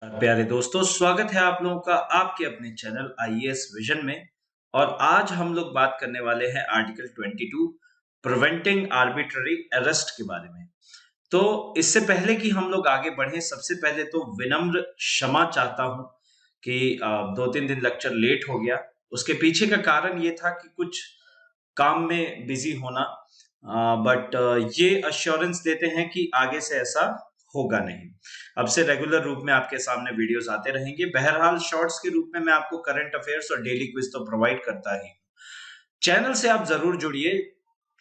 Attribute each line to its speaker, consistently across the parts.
Speaker 1: प्यारे दोस्तों, स्वागत है आप लोगों का आपके अपने चैनल आईएएस विजन में। और आज हम लोग बात करने वाले हैं आर्टिकल 22 प्रिवेंटिंग आर्बिट्ररी अरेस्ट के बारे में। तो इससे पहले कि हम लोग आगे बढ़े, सबसे पहले तो विनम्र क्षमा चाहता हूं कि 2-3 दिन लेक्चर लेट हो गया। उसके पीछे का कारण ये था कि कुछ काम में बिजी होना, बट ये अश्योरेंस देते हैं कि आगे से ऐसा होगा नहीं। अब से रेगुलर रूप में आपके सामने वीडियोस आते रहेंगे। बहरहाल शॉर्ट्स के रूप में मैं आपको करंट अफेयर्स और डेली क्विज तो प्रोवाइड करता ही। चैनल से आप जरूर जुड़िए,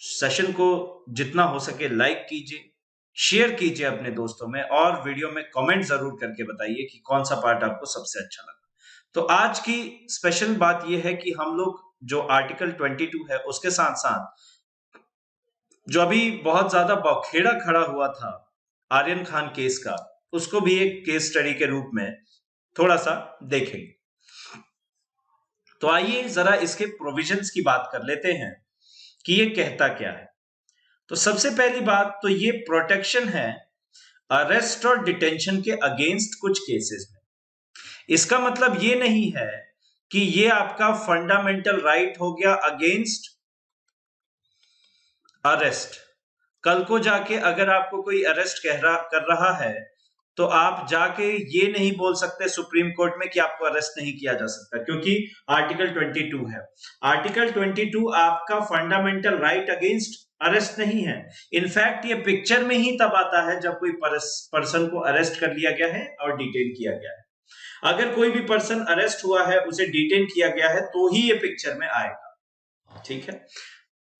Speaker 1: सेशन को जितना हो सके लाइक कीजिए, शेयर कीजिए अपने दोस्तों में, और वीडियो में कमेंट जरूर करके बताइए कि कौन सा पार्ट आपको सबसे अच्छा लगा। तो आज की स्पेशल बात यह है कि हम लोग जो आर्टिकल 22 है उसके साथ साथ जो अभी बहुत ज्यादा बौखेड़ा खड़ा हुआ था आर्यन खान केस का, उसको भी एक केस स्टडी के रूप में थोड़ा सा देखेंगे। तो आइए जरा इसके प्रोविजंस की बात कर लेते हैं कि ये कहता क्या है। तो सबसे पहली बात तो ये प्रोटेक्शन है अरेस्ट और डिटेंशन के अगेंस्ट कुछ केसेस में। इसका मतलब ये नहीं है कि ये आपका फंडामेंटल राइट हो गया अगेंस्ट अरेस्ट। कल को जाके अगर आपको कोई अरेस्ट कर रहा है तो आप जाके ये नहीं बोल सकते सुप्रीम कोर्ट में कि आपको अरेस्ट नहीं किया जा सकता, क्योंकि आर्टिकल 22 है। आर्टिकल 22 आपका फंडामेंटल राइट अगेंस्ट अरेस्ट नहीं है। इनफैक्ट ये पिक्चर में ही तब आता है जब कोई पर्सन को अरेस्ट कर लिया गया है और डिटेन किया गया है। अगर कोई भी पर्सन अरेस्ट हुआ है, उसे डिटेन किया गया है, तो ही ये पिक्चर में आएगा। ठीक है।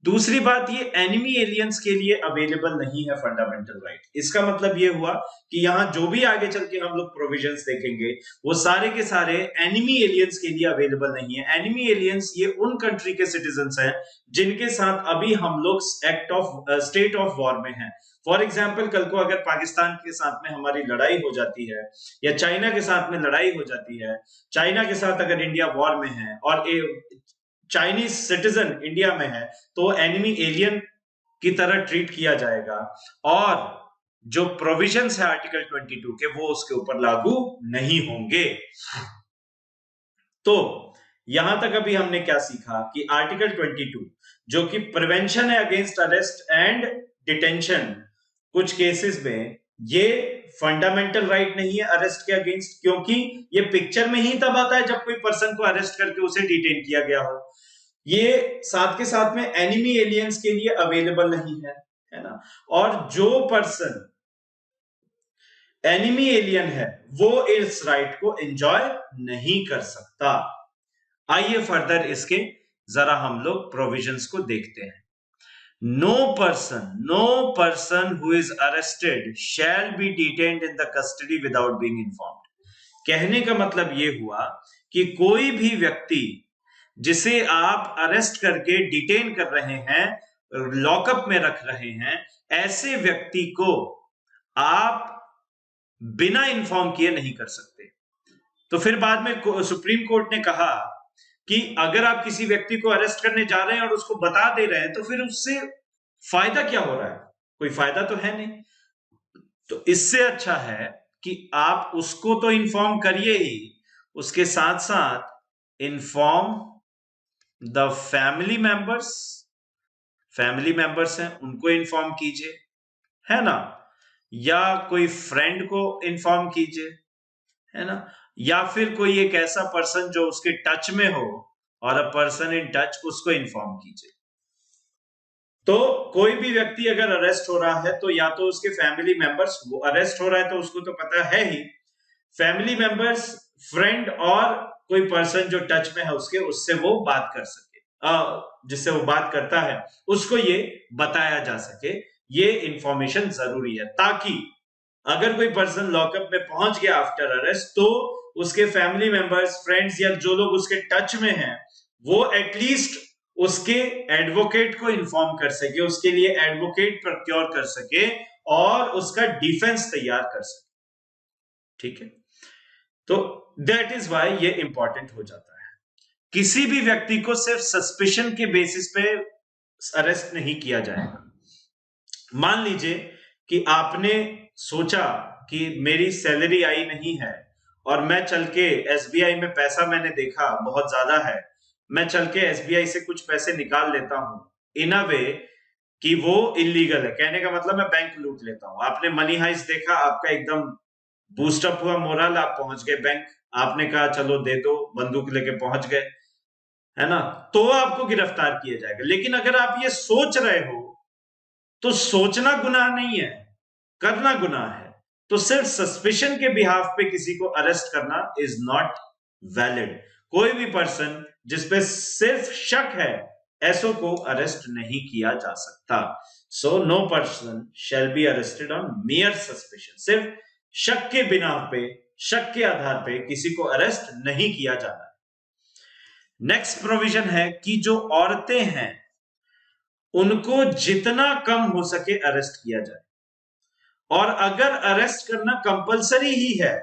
Speaker 1: दूसरी बात, ये एनिमी एलियंस के लिए अवेलेबल नहीं है फंडामेंटल राइट। इसका मतलब ये हुआ कि यहां जो भी आगे चल के हम लोग प्रोविजंस देखेंगे वो सारे के सारे एनिमी एलियंस के लिए अवेलेबल नहीं है। एनिमी एलियंस ये उन कंट्री के सिटीजन्स हैं जिनके साथ अभी हम लोग स्टेट ऑफ वॉर में हैं। फॉर एग्जाम्पल, कल को अगर पाकिस्तान के साथ में हमारी लड़ाई हो जाती है या चाइना के साथ में लड़ाई हो जाती है, चाइना के साथ अगर इंडिया वॉर में है और चाइनीज सिटीजन इंडिया में है, तो एनिमी एलियन की तरह ट्रीट किया जाएगा और जो प्रोविजंस है आर्टिकल 22 के वो उसके ऊपर लागू नहीं होंगे। तो यहां तक अभी हमने क्या सीखा कि आर्टिकल 22 जो कि प्रिवेंशन है अगेंस्ट अरेस्ट एंड डिटेंशन, कुछ केसेस में ये फंडामेंटल राइट नहीं है अरेस्ट के अगेंस्ट, क्योंकि ये पिक्चर में ही तब आता है जब कोई पर्सन को अरेस्ट करके उसे डिटेन किया गया हो। ये साथ के साथ में एनिमी एलियंस के लिए अवेलेबल नहीं है ना। और जो पर्सन एनिमी एलियन है वो इस राइट को एंजॉय नहीं कर सकता। आइए फर्दर इसके जरा हम लोग प्रोविजंस को देखते हैं। No person who is arrested shall be detained in the custody without being informed. कहने का मतलब ये हुआ कि कोई भी व्यक्ति जिसे आप अरेस्ट करके डिटेन कर रहे हैं, लॉकअप में रख रहे हैं, ऐसे व्यक्ति को आप बिना इन्फॉर्म किए नहीं कर सकते। तो फिर बाद में सुप्रीम कोर्ट ने कहा कि अगर आप किसी व्यक्ति को अरेस्ट करने जा रहे हैं और उसको बता दे रहे हैं तो फिर उससे फायदा क्या हो रहा है? कोई फायदा तो है नहीं। तो इससे अच्छा है कि आप उसको तो इन्फॉर्म करिए ही, उसके साथ साथ इन्फॉर्म द फैमिली मेंबर्स हैं उनको इन्फॉर्म कीजिए, है ना, या कोई फ्रेंड को इन्फॉर्म कीजिए, है ना, या फिर कोई एक ऐसा पर्सन जो उसके टच में हो और अ पर्सन इन टच, उसको इन्फॉर्म कीजिए। तो कोई भी व्यक्ति अगर अरेस्ट हो रहा है तो या तो उसके फैमिली मेंबर्स, वो अरेस्ट हो रहा है तो उसको तो पता है ही, फैमिली मेंबर्स, फ्रेंड और कोई पर्सन जो टच में है उसके, उससे वो बात कर सके, जिससे वो बात करता है उसको ये बताया जा सके। ये इंफॉर्मेशन जरूरी है ताकि अगर कोई पर्सन लॉकअप में पहुंच गया आफ्टर अरेस्ट तो उसके फैमिली मेंबर्स, फ्रेंड्स या जो लोग उसके टच में हैं वो एटलीस्ट उसके एडवोकेट को इन्फॉर्म कर सके, उसके लिए एडवोकेट प्रोक्योर कर सके और उसका डिफेंस तैयार कर सके। ठीक है। तो दैट इज व्हाई ये इंपॉर्टेंट हो जाता है। किसी भी व्यक्ति को सिर्फ सस्पिशन के बेसिस पे अरेस्ट नहीं किया जाएगा। मान लीजिए कि आपने सोचा कि मेरी सैलरी आई नहीं है और मैं चल के एसबीआई में पैसा मैंने देखा बहुत ज्यादा है, मैं चल के एसबीआई से कुछ पैसे निकाल लेता हूं इन अ वे कि वो इलीगल है। कहने का मतलब मैं बैंक लूट लेता हूं। आपने मनी हाइस्ट देखा, आपका एकदम बूस्टअप हुआ मोरल, आप पहुंच गए बैंक, आपने कहा चलो दे दो, बंदूक लेके पहुंच गए, है ना, तो आपको गिरफ्तार किया जाएगा। लेकिन अगर आप ये सोच रहे हो तो सोचना गुनाह नहीं है, करना गुनाह है। तो सिर्फ सस्पिशन के बिहाफ पे किसी को अरेस्ट करना इज नॉट वैलिड। कोई भी पर्सन जिसपे सिर्फ शक है, ऐसो को अरेस्ट नहीं किया जा सकता। So no person shall be arrested on mere suspicion. सिर्फ शक के बिना पे, शक के आधार पे किसी को अरेस्ट नहीं किया जाना है। नेक्स्ट प्रोविजन है कि जो औरतें हैं उनको जितना कम हो सके अरेस्ट किया जाए, और अगर अरेस्ट करना कंपलसरी ही है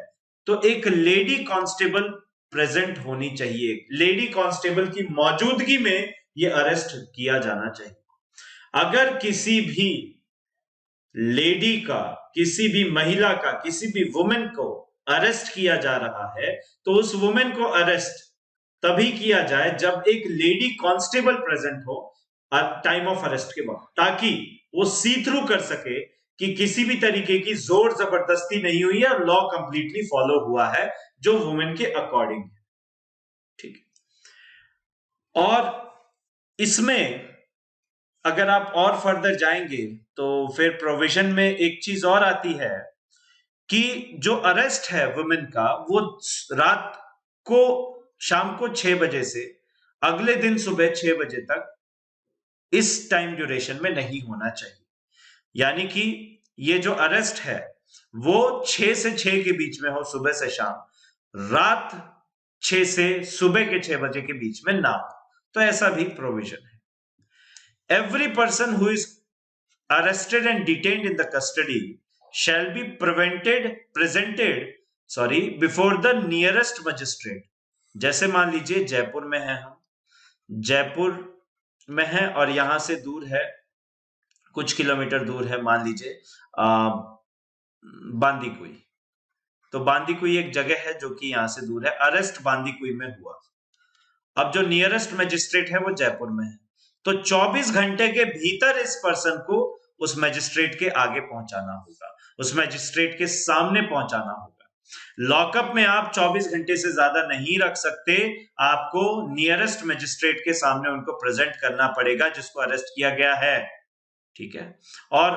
Speaker 1: तो एक लेडी कांस्टेबल प्रेजेंट होनी चाहिए। लेडी कांस्टेबल की मौजूदगी में यह अरेस्ट किया जाना चाहिए। अगर किसी भी लेडी का, किसी भी महिला का, किसी भी वुमेन को अरेस्ट किया जा रहा है तो उस वुमेन को अरेस्ट तभी किया जाए जब एक लेडी कांस्टेबल प्रेजेंट हो टाइम ऑफ अरेस्ट के वक्त, ताकि वो सी थ्रू कर सके कि किसी भी तरीके की जोर जबरदस्ती नहीं हुई है और लॉ कंप्लीटली फॉलो हुआ है जो वुमेन के अकॉर्डिंग है। ठीक है। और इसमें अगर आप और फर्दर जाएंगे तो फिर प्रोविजन में एक चीज और आती है कि जो अरेस्ट है वुमेन का, वो रात को, शाम को 6 बजे से अगले दिन सुबह 6 बजे तक इस टाइम ड्यूरेशन में नहीं होना चाहिए। यानी कि ये जो अरेस्ट है वो 6 से 6 के बीच में हो, सुबह से शाम, रात 6 से सुबह के 6 बजे के बीच में ना हो। तो ऐसा भी प्रोविजन है। Every person who is arrested and detained in the custody shall be presented before the nearest magistrate. जैसे मान लीजिए जयपुर में है, हम जयपुर में है और यहां से दूर है, कुछ किलोमीटर दूर है, मान लीजिए बांदीकुई। तो बांदीकुई एक जगह है जो कि यहां से दूर है, अरेस्ट बांदीकुई में हुआ। अब जो नियरेस्ट मजिस्ट्रेट है वो जयपुर में है, तो 24 घंटे के भीतर इस पर्सन को उस मजिस्ट्रेट के आगे पहुंचाना होगा, उस मजिस्ट्रेट के सामने पहुंचाना होगा। लॉकअप में आप 24 घंटे से ज्यादा नहीं रख सकते, आपको नियरेस्ट मजिस्ट्रेट के सामने उनको प्रेजेंट करना पड़ेगा जिसको अरेस्ट किया गया है। ठीक है। और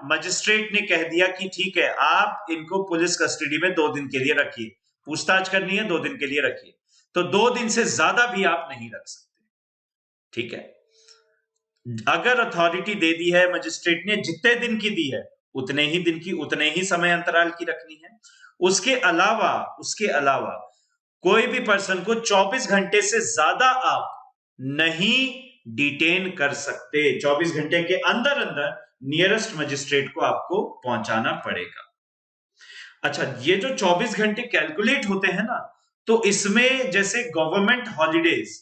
Speaker 1: मजिस्ट्रेट ने कह दिया कि ठीक है, आप इनको पुलिस कस्टडी में 2 दिन के लिए रखिए, पूछताछ करनी है 2 दिन के लिए रखिए, तो 2 दिन से ज्यादा भी आप नहीं रख सकते। ठीक है। अगर अथॉरिटी दे दी है मजिस्ट्रेट ने, जितने दिन की दी है उतने ही दिन की, उतने ही समय अंतराल की रखनी है। उसके अलावा कोई भी पर्सन को 24 घंटे से ज्यादा आप नहीं डिटेन कर सकते। 24 घंटे के अंदर अंदर नियरेस्ट मजिस्ट्रेट को आपको पहुंचाना पड़ेगा। अच्छा, ये जो 24 घंटे कैलकुलेट होते हैं ना, तो इसमें जैसे गवर्नमेंट हॉलीडेज,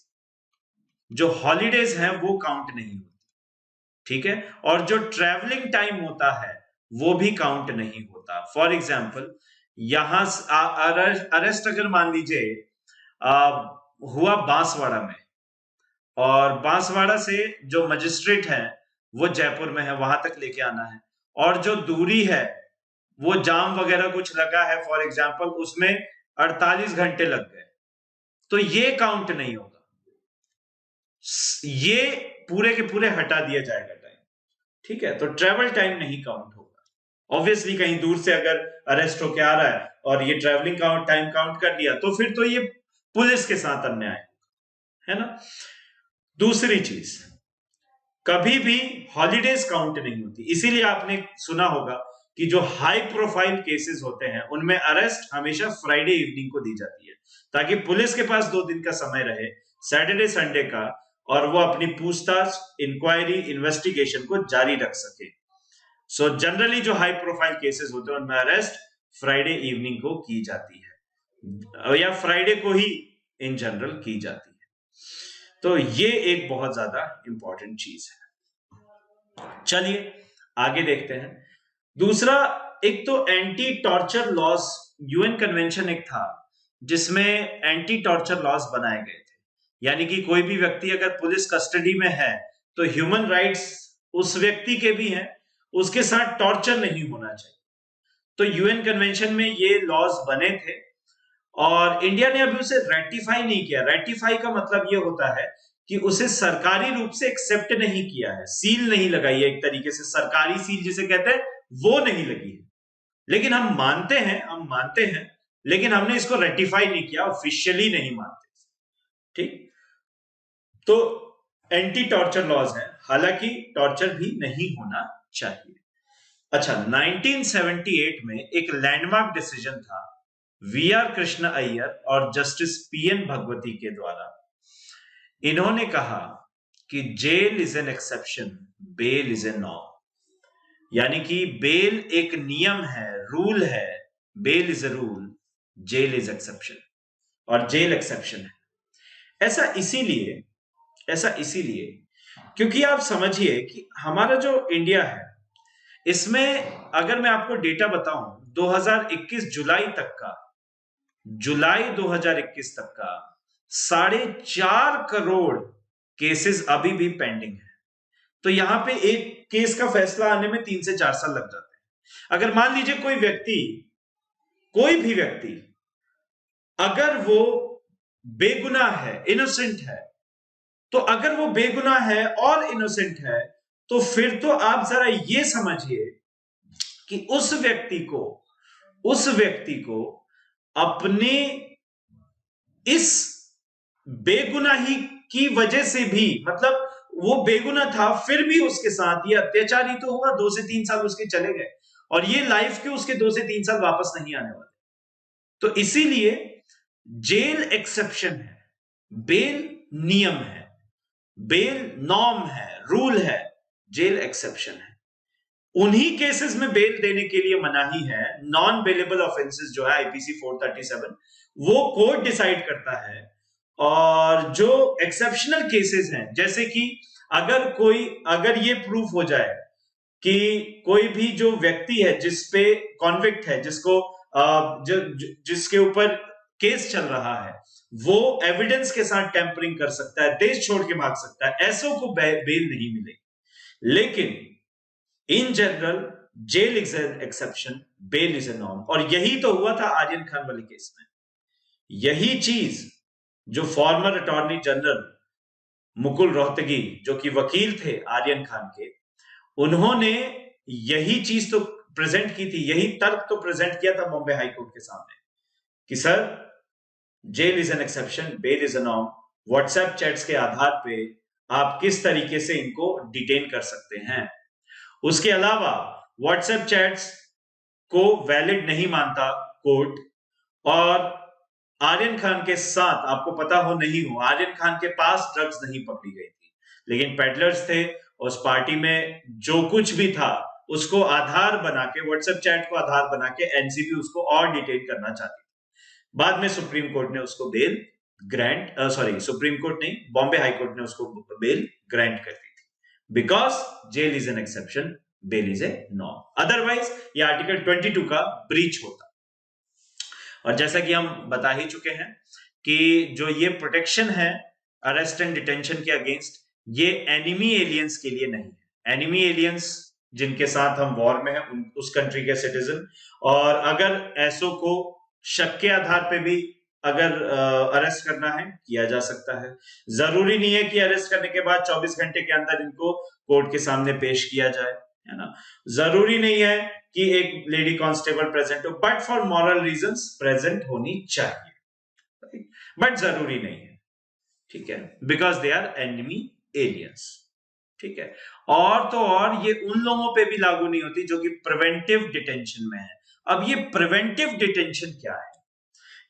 Speaker 1: जो हॉलीडेज हैं वो काउंट नहीं होती। ठीक है। और जो ट्रैवलिंग टाइम होता है वो भी काउंट नहीं होता। फॉर एग्जाम्पल, यहां अरेस्ट अगर मान लीजिए हुआ बांसवाड़ा में, और बांसवाड़ा से जो मजिस्ट्रेट है वो जयपुर में है, वहां तक लेके आना है, और जो दूरी है वो जाम वगैरह कुछ लगा है फॉर एग्जाम्पल, उसमें 48 घंटे लग गए, तो ये काउंट नहीं होगा, ये पूरे के पूरे हटा दिया जाएगा टाइम। ठीक है। तो ट्रेवल टाइम नहीं काउंट होगा। ऑब्वियसली कहीं दूर से अगर अरेस्ट होके आ रहा है और ये ट्रेवलिंग टाइम काउंट कर दिया तो फिर तो ये पुलिस के साथ अन्याय है ना। दूसरी चीज, कभी भी हॉलीडेज काउंट नहीं होती। इसीलिए आपने सुना होगा कि जो हाई प्रोफाइल केसेस होते हैं उनमें अरेस्ट हमेशा फ्राइडे इवनिंग को दी जाती है, ताकि पुलिस के पास 2 दिन का समय रहे, सैटरडे संडे का, और वो अपनी पूछताछ, इंक्वायरी, इन्वेस्टिगेशन को जारी रख सके। सो जनरली जो हाई प्रोफाइल केसेस होते हैं उनमें अरेस्ट फ्राइडे इवनिंग को की जाती है, या फ्राइडे को ही इन जनरल की जाती है। तो ये एक बहुत ज्यादा इंपॉर्टेंट चीज है। चलिए आगे देखते हैं। दूसरा, एक तो anti torture laws UN convention एक था जिसमें एंटी टॉर्चर लॉज बनाए गए थे, यानी कि कोई भी व्यक्ति अगर पुलिस कस्टडी में है तो ह्यूमन राइट्स उस व्यक्ति के भी हैं, उसके साथ टॉर्चर नहीं होना चाहिए। तो यूएन कन्वेंशन में ये लॉज बने थे और इंडिया ने अभी उसे रेटिफाई नहीं किया। रेटिफाई का मतलब ये होता है कि उसे सरकारी रूप से एक्सेप्ट नहीं किया है, सील नहीं लगाई है, एक तरीके से सरकारी सील जिसे कहते हैं वो नहीं लगी है। लेकिन हम मानते हैं, लेकिन हमने इसको रेटिफाई नहीं किया, ऑफिशियली नहीं मानते। ठीक, तो एंटी टॉर्चर लॉज है, हालांकि टॉर्चर भी नहीं होना चाहिए। अच्छा, 1978 में एक लैंडमार्क डिसीजन था वीआर कृष्ण अय्यर और जस्टिस पीएन भगवती के द्वारा। इन्होंने कहा कि jail is an exception, bail is a norm, यानी कि बेल एक नियम है, रूल है, bail is a rule, jail is exception, और जेल एक्सेप्शन है। ऐसा इसीलिए क्योंकि आप समझिए कि हमारा जो इंडिया है, इसमें अगर मैं आपको डेटा बताऊं 2021 जुलाई 2021 तक का 4.5 करोड़ केसेस अभी भी पेंडिंग है। तो यहां पे एक केस का फैसला आने में 3 से 4 साल लग जाते हैं। अगर मान लीजिए कोई भी व्यक्ति अगर वो बेगुनाह है, इनोसेंट है, तो अगर वो बेगुनाह है और इनोसेंट है, तो फिर तो आप जरा ये समझिए कि उस व्यक्ति को अपने इस बेगुनाही की वजह से भी, मतलब वो बेगुनाह था फिर भी उसके साथ ये अत्याचार ही तो हुआ, 2 से 3 साल उसके चले गए और ये लाइफ के उसके 2 से 3 साल वापस नहीं आने वाले। तो इसीलिए जेल एक्सेप्शन है, बेल नियम है, बेल नॉर्म है, रूल है, जेल एक्सेप्शन है। उन्हीं केसेस में बेल देने के लिए मनाही है। नॉन बेलेबल ऑफेंसेस जो है आईपीसी 437, वो कोर्ट डिसाइड करता है। और जो एक्सेप्शनल केसेस हैं, जैसे कि अगर ये प्रूफ हो जाए कि कोई भी जो व्यक्ति है जिसपे कॉन्विक्ट है, जिसके ऊपर केस चल रहा है, वो एविडेंस के साथ टेम्परिंग कर सकता है, देश छोड़ के भाग सकता है, ऐसों को बेल नहीं मिलेगी। लेकिन in general jail is an exception, bail is a norm. और यही तो हुआ था आर्यन खान वाले केस में। यही चीज जो farmer attorney general Mukul Rohatgi, जो कि वकील थे आर्यन खान के, उन्होंने यही चीज तो प्रेजेंट की थी, यही तर्क तो प्रेजेंट किया था बॉम्बे हाई कोर्ट के सामने कि sir jail is an exception, bail is a norm. WhatsApp chats के आधार पे आप किस तरीके से इनको डिटेन कर सकते हैं। उसके अलावा व्हाट्सएप चैट्स को वैलिड नहीं मानता कोर्ट। और आर्यन खान के साथ, आपको पता हो नहीं हो, आर्यन खान के पास ड्रग्स नहीं पकड़ी गई थी, लेकिन पेडलर्स थे। उस पार्टी में जो कुछ भी था उसको आधार बना के, व्हाट्सएप चैट को आधार बना के एनसीबी उसको और डिटेन करना चाहती थी। बाद में सुप्रीम कोर्ट ने उसको बेल सुप्रीम कोर्ट नहीं, बॉम्बे हाई कोर्ट ने उसको बेल ग्रांट कर दी थी, because jail is an exception, bail is a norm. Otherwise ये आर्टिकल 22 का ब्रीच होता। और जैसा कि हम बता ही चुके हैं कि जो ये प्रोटेक्शन है अरेस्ट एंड डिटेंशन के अगेंस्ट, ये एनिमी एलियंस के लिए नहीं है। एनिमी एलियंस जिनके साथ हम वॉर में हैं, उस कंट्री के सिटीजन, और अगर ऐसो को शक के आधार पे भी अगर अरेस्ट करना है, किया जा सकता है। जरूरी नहीं है कि अरेस्ट करने के बाद 24 घंटे के अंदर इनको कोर्ट के सामने पेश किया जाए, है ना। जरूरी नहीं है कि एक लेडी कांस्टेबल प्रेजेंट हो, but for moral reasons present होनी चाहिए, बट जरूरी नहीं है, ठीक है, because they are enemy aliens, ठीक है। और तो और ये उन लोगों पे भी लागू नहीं होती जो कि प्रिवेंटिव डिटेंशन में है। अब ये प्रिवेंटिव डिटेंशन क्या है,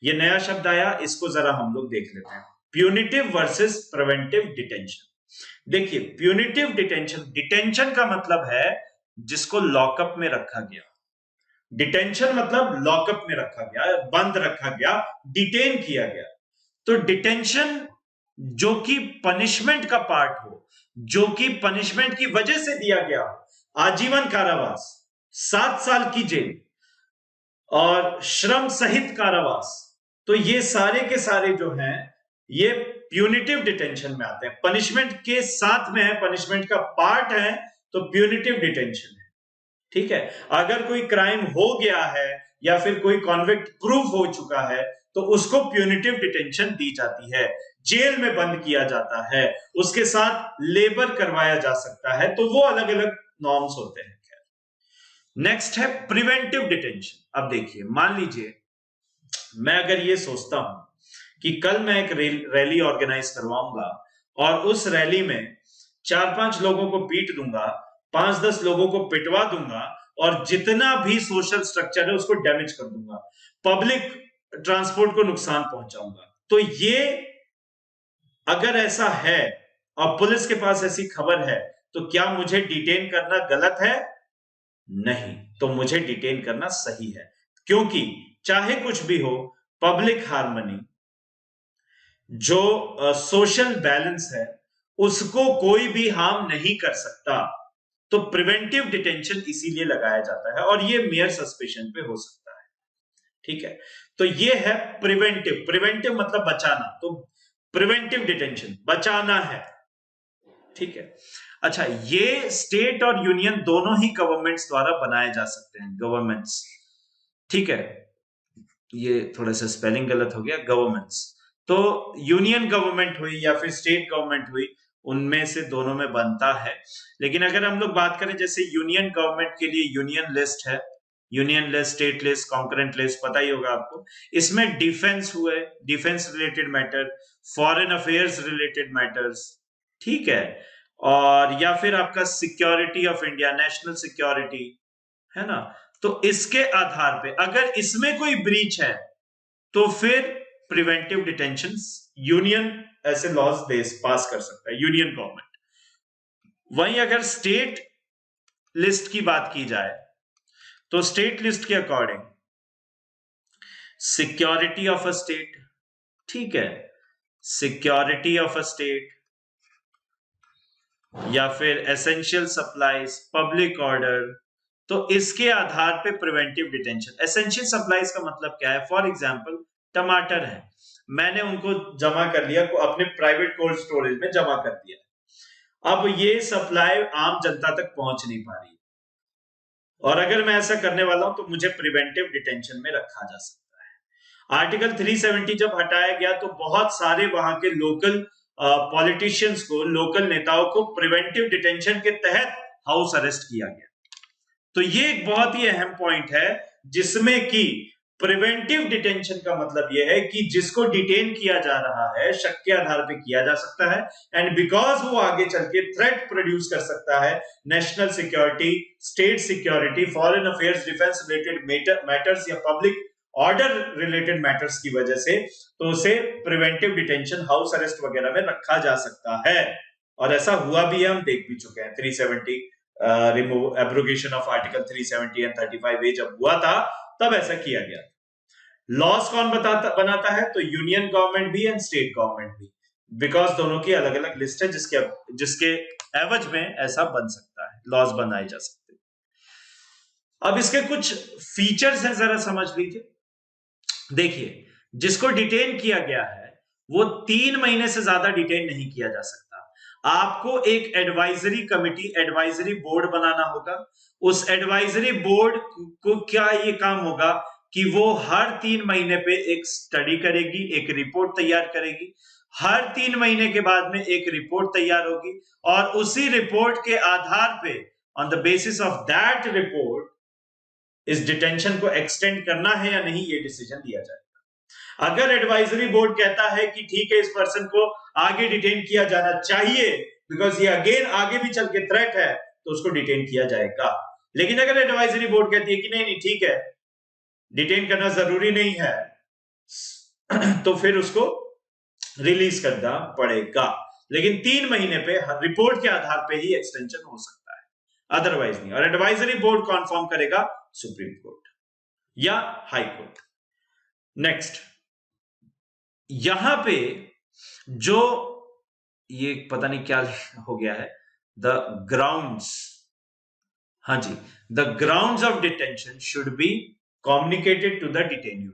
Speaker 1: ये नया शब्द आया, इसको जरा हम लोग देख लेते हैं। Punitive versus preventive detention. देखिए, प्यूनिटिव डिटेंशन का मतलब है जिसको लॉकअप में रखा गया। डिटेंशन मतलब लॉकअप में रखा गया, बंद रखा गया, डिटेन किया गया। तो डिटेंशन जो कि पनिशमेंट का पार्ट हो, जो कि पनिशमेंट की वजह से दिया गया हो, आजीवन कारावास, 7 साल की जेल, और श्रम सहित कारावास, तो ये सारे के सारे जो हैं ये प्यूनिटिव डिटेंशन में आते हैं, पनिशमेंट के साथ में है, पनिशमेंट का पार्ट है, तो प्यूनिटिव डिटेंशन है। ठीक है, अगर कोई क्राइम हो गया है या फिर कोई कॉन्विक्ट प्रूफ हो चुका है तो उसको प्यूनिटिव डिटेंशन दी जाती है, जेल में बंद किया जाता है, उसके साथ लेबर करवाया जा सकता है, तो वो अलग अलग नॉर्म्स होते हैं। नेक्स्ट है प्रिवेंटिव डिटेंशन। अब देखिए, मान लीजिए मैं अगर ये सोचता हूं कि कल मैं एक रैली ऑर्गेनाइज करवाऊंगा और उस रैली में 4-5 लोगों को पीट दूंगा, 5-10 लोगों को पिटवा दूंगा और जितना भी सोशल स्ट्रक्चर है उसको डैमेज कर दूंगा, पब्लिक ट्रांसपोर्ट को नुकसान पहुंचाऊंगा, तो ये अगर ऐसा है और पुलिस के पास ऐसी खबर है तो क्या मुझे डिटेन करना गलत है? नहीं, तो मुझे डिटेन करना सही है, क्योंकि चाहे कुछ भी हो, पब्लिक हार्मनी जो सोशल बैलेंस है उसको कोई भी हार्म नहीं कर सकता, तो प्रिवेंटिव डिटेंशन इसीलिए लगाया जाता है और ये मेयर सस्पेंशन पे हो सकता है। ठीक है, तो ये है प्रिवेंटिव। प्रिवेंटिव मतलब बचाना, तो प्रिवेंटिव डिटेंशन बचाना है। ठीक है, अच्छा, ये स्टेट और यूनियन दोनों ही गवर्नमेंट्स द्वारा बनाए जा सकते हैं, गवर्नमेंट्स। ठीक है, ये थोड़ा सा स्पेलिंग गलत हो गया, गवर्नमेंट्स, तो यूनियन गवर्नमेंट हुई या फिर स्टेट गवर्नमेंट हुई, उनमें से दोनों में बनता है। लेकिन अगर हम लोग बात करें जैसे यूनियन गवर्नमेंट के लिए यूनियन लिस्ट है, union list, state list, concurrent list, पता ही होगा आपको। इसमें डिफेंस हुए, defence related matter, foreign affairs related matters, ठीक है, और या फिर आपका security of India, national security, है ना। तो इसके आधार पे अगर इसमें कोई ब्रीच है तो फिर प्रिवेंटिव डिटेंशन यूनियन ऐसे लॉज पास कर सकता है, यूनियन गवर्नमेंट। वहीं अगर स्टेट लिस्ट की बात की जाए तो स्टेट लिस्ट के according security of a state, ठीक है, सिक्योरिटी ऑफ अ स्टेट या फिर एसेंशियल सप्लाईज, पब्लिक ऑर्डर, तो इसके आधार पे प्रिवेंटिव डिटेंशन। एसेंशियल सप्लाईज का मतलब क्या है? फॉर एग्जांपल टमाटर है, मैंने उनको जमा कर लिया, अपने प्राइवेट कोल्ड स्टोरेज में जमा कर दिया, अब ये सप्लाई आम जनता तक पहुंच नहीं पा रही, और अगर मैं ऐसा करने वाला हूं तो मुझे प्रिवेंटिव डिटेंशन में रखा जा सकता है। आर्टिकल 370 जब हटाया गया तो बहुत सारे वहां के लोकल पॉलिटिशियंस को, लोकल नेताओं को प्रिवेंटिव डिटेंशन के तहत हाउस अरेस्ट किया गया। तो ये एक बहुत ही अहम पॉइंट है, जिसमें कि प्रिवेंटिव डिटेंशन का मतलब यह है कि जिसको डिटेन किया जा रहा है शक के आधार पे किया जा सकता है, एंड बिकॉज वो आगे चल के थ्रेट प्रोड्यूस कर सकता है national security, state security, foreign affairs, defence related matters या पब्लिक ऑर्डर रिलेटेड मैटर्स की वजह से, तो उसे प्रिवेंटिव डिटेंशन, हाउस अरेस्ट वगैरह में रखा जा सकता है। और ऐसा हुआ भी है, हम देख भी चुके हैं। 370 remove, abrogation of article 370 and 35A जब हुआ था तब ऐसा किया गया। लॉस कौन बनाता है? तो यूनियन गवर्नमेंट भी एंड स्टेट गवर्नमेंट भी, बिकॉज दोनों की अलग अलग लिस्ट है जिसके एवज में ऐसा बन सकता है, लॉस बनाए जा सकते हैं। अब इसके कुछ फीचर्स हैं, जरा समझ लीजिए। देखिए, जिसको डिटेन किया गया है वो 3 महीने से ज्यादा डिटेन नहीं किया जा सकता। आपको एक एडवाइजरी कमिटी, एडवाइजरी बोर्ड बनाना होगा। उस एडवाइजरी बोर्ड को क्या ये काम होगा कि वो हर 3 महीने पे एक स्टडी करेगी, एक रिपोर्ट तैयार करेगी, हर 3 महीने के बाद में एक रिपोर्ट तैयार होगी, और उसी रिपोर्ट के आधार पे, on the basis of that report, इस डिटेंशन को एक्सटेंड करना है या नहीं ये डिसीजन लिया जाएगा। अगर एडवाइजरी बोर्ड कहता है कि ठीक है, इस पर्सन को आगे डिटेन किया जाना चाहिए बिकॉज ये अगेन आगे भी चल के थ्रेट है, तो उसको डिटेन किया जाएगा। लेकिन अगर एडवाइजरी बोर्ड कहती है कि नहीं ठीक है, डिटेन करना जरूरी नहीं है, तो फिर उसको रिलीज करना पड़ेगा। लेकिन 3 महीने पे रिपोर्ट के आधार पे ही एक्सटेंशन हो सकता है, अदरवाइज नहीं। और एडवाइजरी बोर्ड कॉन्फर्म करेगा सुप्रीम कोर्ट या हाई कोर्ट। नेक्स्ट, यहां पे जो ये पता नहीं क्या हो गया है, द ग्राउंड्स, हाँ जी, the grounds of detention should be communicated to the detenu.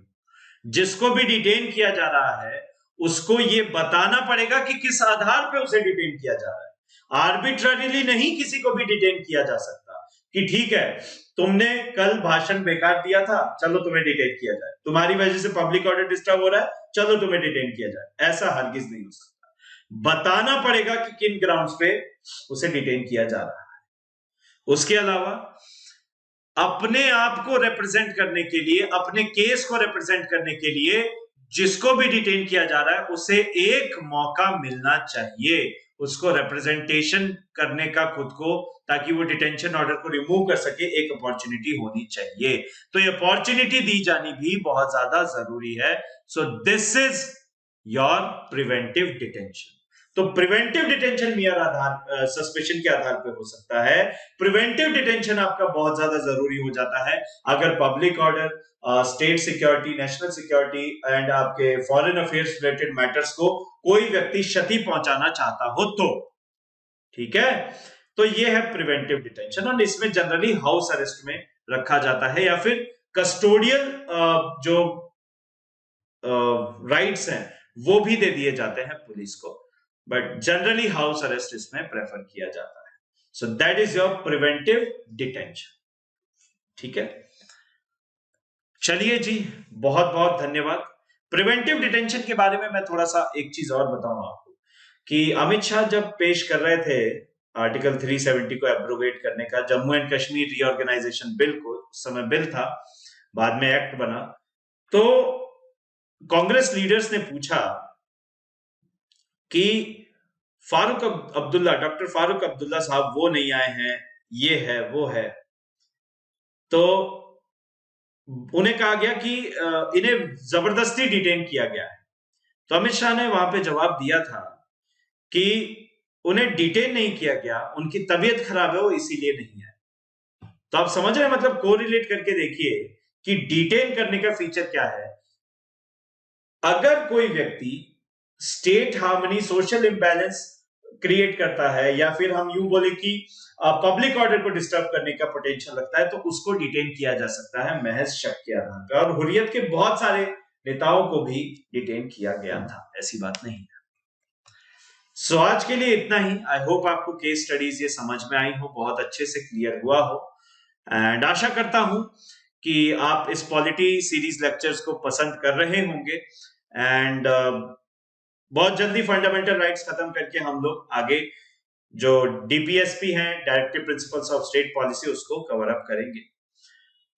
Speaker 1: जिसको भी डिटेन किया जा रहा है उसको ये बताना पड़ेगा कि किस आधार पे उसे डिटेन किया जा रहा है। आर्बिट्ररीली नहीं किसी को भी डिटेन किया जा सकता कि ठीक है तुमने कल भाषण बेकार दिया था, चलो तुम्हें डिटेन किया जाए, तुम्हारी वजह से पब्लिक ऑर्डर डिस्टर्ब हो रहा है, चलो तुम्हें डिटेन किया जाए। ऐसा हरगिज नहीं हो सकता। बताना पड़ेगा कि किन ग्राउंड्स पे उसे डिटेन किया जा रहा है। उसके अलावा अपने आप को रिप्रेजेंट करने के लिए, अपने केस को रिप्रेजेंट करने के लिए जिसको भी डिटेन किया जा रहा है उसे एक मौका मिलना चाहिए, उसको रिप्रेजेंटेशन करने का खुद को, ताकि वो डिटेंशन ऑर्डर को रिमूव कर सके। एक अपॉर्चुनिटी होनी चाहिए, तो ये अपॉर्चुनिटी दी जानी भी बहुत ज्यादा जरूरी है। So this is your preventive detention. तो प्रिवेंटिव डिटेंशन मेयर आधार सस्पेंशन के आधार पे हो सकता है। प्रिवेंटिव डिटेंशन आपका बहुत ज्यादा जरूरी हो जाता है अगर public order, state security, national security and आपके फॉरेन अफेयर्स रिलेटेड मैटर्स को कोई व्यक्ति क्षति पहुंचाना चाहता हो तो। ठीक है, तो ये है प्रिवेंटिव डिटेंशन, और इसमें जनरली हाउस अरेस्ट में रखा जाता है या फिर कस्टोडियल जो राइट्स हैं वो भी दे दिए जाते हैं पुलिस को, बट जनरली हाउस अरेस्ट इसमें प्रेफर किया जाता है। So that is your preventive detention. ठीक है, चलिए जी, बहुत बहुत धन्यवाद। प्रिवेंटिव डिटेंशन के बारे में मैं थोड़ा सा एक चीज और बताऊं आपको कि अमित शाह जब पेश कर रहे थे आर्टिकल 370 को एब्रोगेट करने का, Jammu and Kashmir reorganisation bill को, उस समय बिल था, बाद में एक्ट बना, तो कांग्रेस लीडर्स ने पूछा कि फारूक अब्दुल्ला, डॉक्टर फारूक अब्दुल्ला साहब वो नहीं आए हैं, ये है वो है, तो उन्हें कहा गया कि इन्हें जबरदस्ती डिटेन किया गया है। तो अमित शाह ने वहां पे जवाब दिया था कि उन्हें डिटेन नहीं किया गया, उनकी तबीयत खराब है वो इसीलिए नहीं है। तो आप समझ रहे हैं, मतलब कोरिलेट करके देखिए कि डिटेन करने का फीचर क्या है। अगर कोई व्यक्ति state harmony, social imbalance create करता है, या फिर हम यूं बोले कि पब्लिक ऑर्डर को डिस्टर्ब करने का पोटेंशियल लगता है, तो उसको डिटेन किया जा सकता है महज शक के आधार पर। और हुर्रियत के बहुत सारे नेताओं को भी डिटेन किया गया था, ऐसी बात नहीं है। सो आज के लिए इतना ही। आई होप आपको केस स्टडीज ये समझ में आई हो, बहुत अच्छे से क्लियर हुआ हो, एंड आशा करता हूं कि आप इस पॉलिटी सीरीज लेक्चर्स को पसंद कर रहे होंगे, एंड बहुत जल्दी फंडामेंटल राइट्स खत्म करके हम लोग आगे जो डीपीएसपी हैं, directive principles of state policy, उसको कवर अप करेंगे।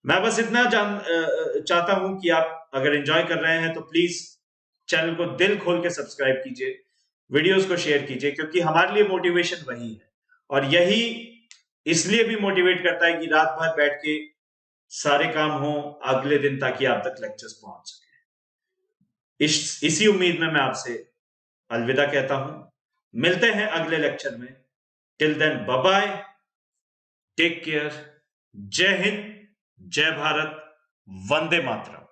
Speaker 1: मैं बस इतना चाहता हूं कि आप अगर एंजॉय कर रहे हैं तो प्लीज चैनल को दिल खोल के सब्सक्राइब कीजिए, वीडियोस को शेयर कीजिए, क्योंकि हमारे लिए मोटिवेशन वही है, और यही इसलिए भी मोटिवेट करता है कि रात भर बैठ के सारे काम हो अगले दिन, ताकि आप तक लेक्चर्स पहुंच सके। इसी उम्मीद में मैं आपसे अलविदा कहता हूं। मिलते हैं अगले लेक्चर में। Till then bye bye, take care, Jai Hind, जय भारत, वंदे मातरम।